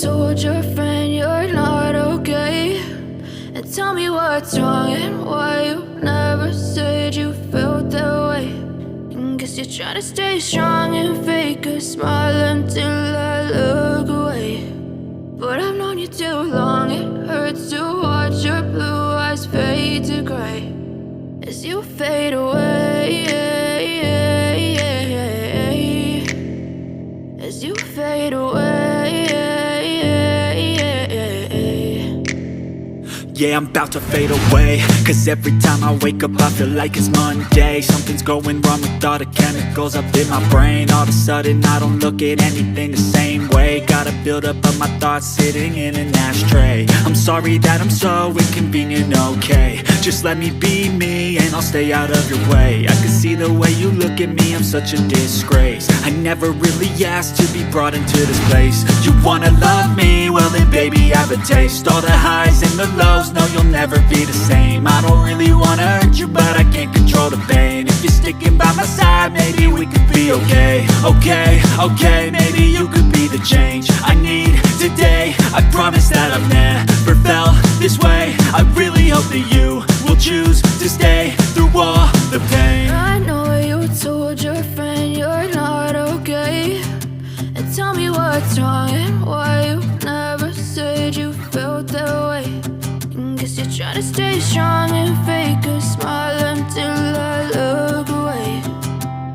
told your friend you're not okay, and tell me what's wrong and why you never said you felt that way. And guess you're trying to stay strong and fake a smile until I look away. But I've known you too long, it hurts to watch your blue eyes fade to gray as you fade away, as you fade away. Yeah, I'm about to fade away, cause every time I wake up I feel like it's Monday. Something's going wrong with all the chemicals up in my brain. All of a sudden I don't look at anything the same way. Gotta build up of my thoughts sitting in an ashtray. I'm sorry that I'm so inconvenient, okay. Just let me be me and I'll stay out of your way. I can see the way you look at me, I'm such a disgrace. I never really asked to be brought into this place. You wanna love me? Well then baby I have a taste. All the highs and the lows, no you'll never be the same. I don't really wanna hurt you but I can't control the pain. If you're sticking by my side maybe we could be okay. Okay, maybe you could be the change I need today. I promise that I've never felt this way. I really hope that you will choose to stay through all the pain. I know you told your friend you're not okay, and tell me what's wrong and why you never said you felt that way. And guess you're trying to stay strong and fake a smile until I look away.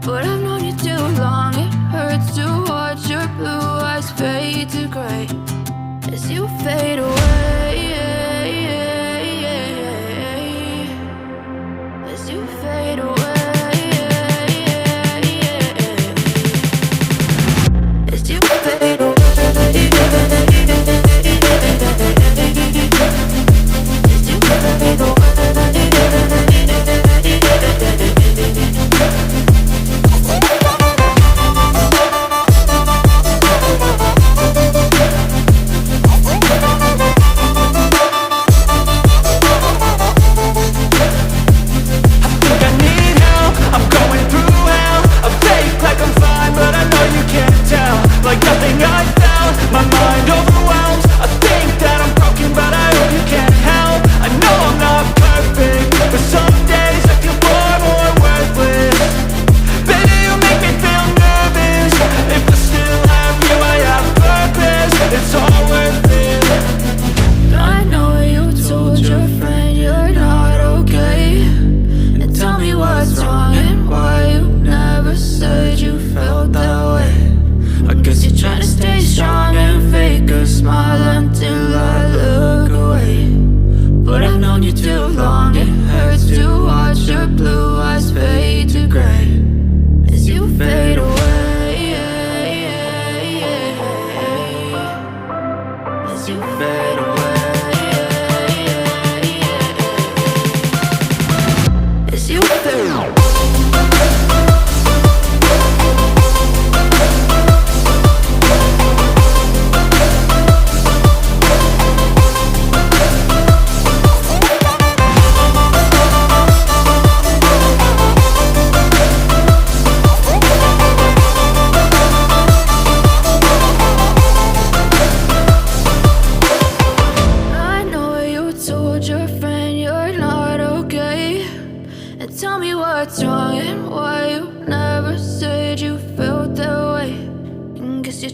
But I've known you too long, it hurts to watch your blue eyes fade to gray as you fade away, as you fade away, as you fade away.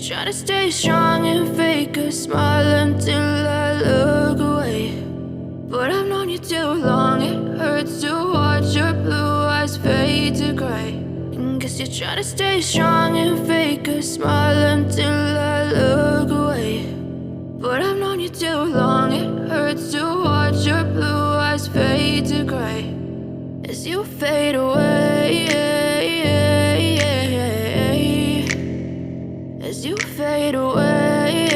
Try to stay strong and fake a smile until I look away. But I've known you too long, it hurts to watch your blue eyes fade to gray. And guess you're trying to stay strong and fake a smile until I look away. But I've known you too long, it hurts to watch your blue eyes fade to gray as you fade away, as you fade away.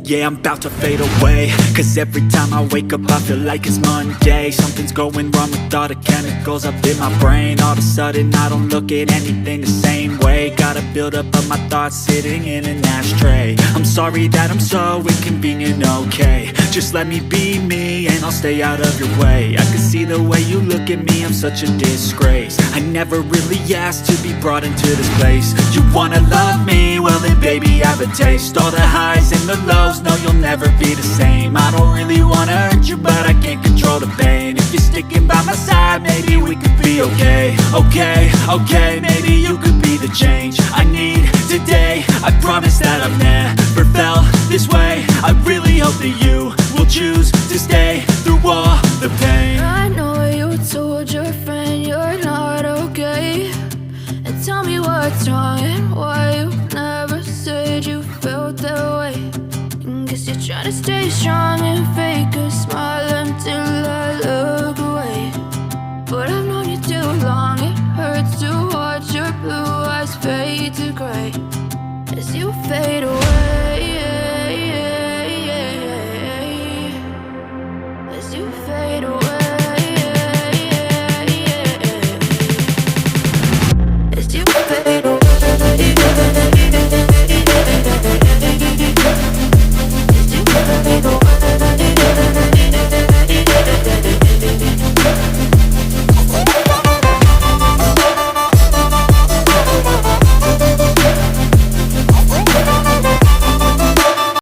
Yeah, I'm about to fade away, cause every time I wake up I feel like it's Monday. Something's going wrong with all the chemicals up in my brain. All of a sudden I don't look at anything the same way. Gotta buildup of my thoughts sitting in an ashtray. I'm sorry that I'm so inconvenient, okay. Just let me be me and I'll stay out of your way. I can see the way you look at me, I'm such a disgrace. I never really asked to be brought into this place. You wanna love me? Well then baby, have a taste. All the highs and the lows, no you'll never be the same. I don't really wanna hurt you, but I can't control the pain. If you're sticking by my side, maybe we could be okay. Okay, maybe you could be the change I need today. I promise that I've never felt this way. I really hope that you will choose to stay through all the pain. I know you told your friend you're not okay, and tell me what's wrong and why you never said you felt that way. And guess you're trying to stay strong and fake a smile until I look away. But I've known you too long, it hurts to watch your blue eyes fade to gray as you fade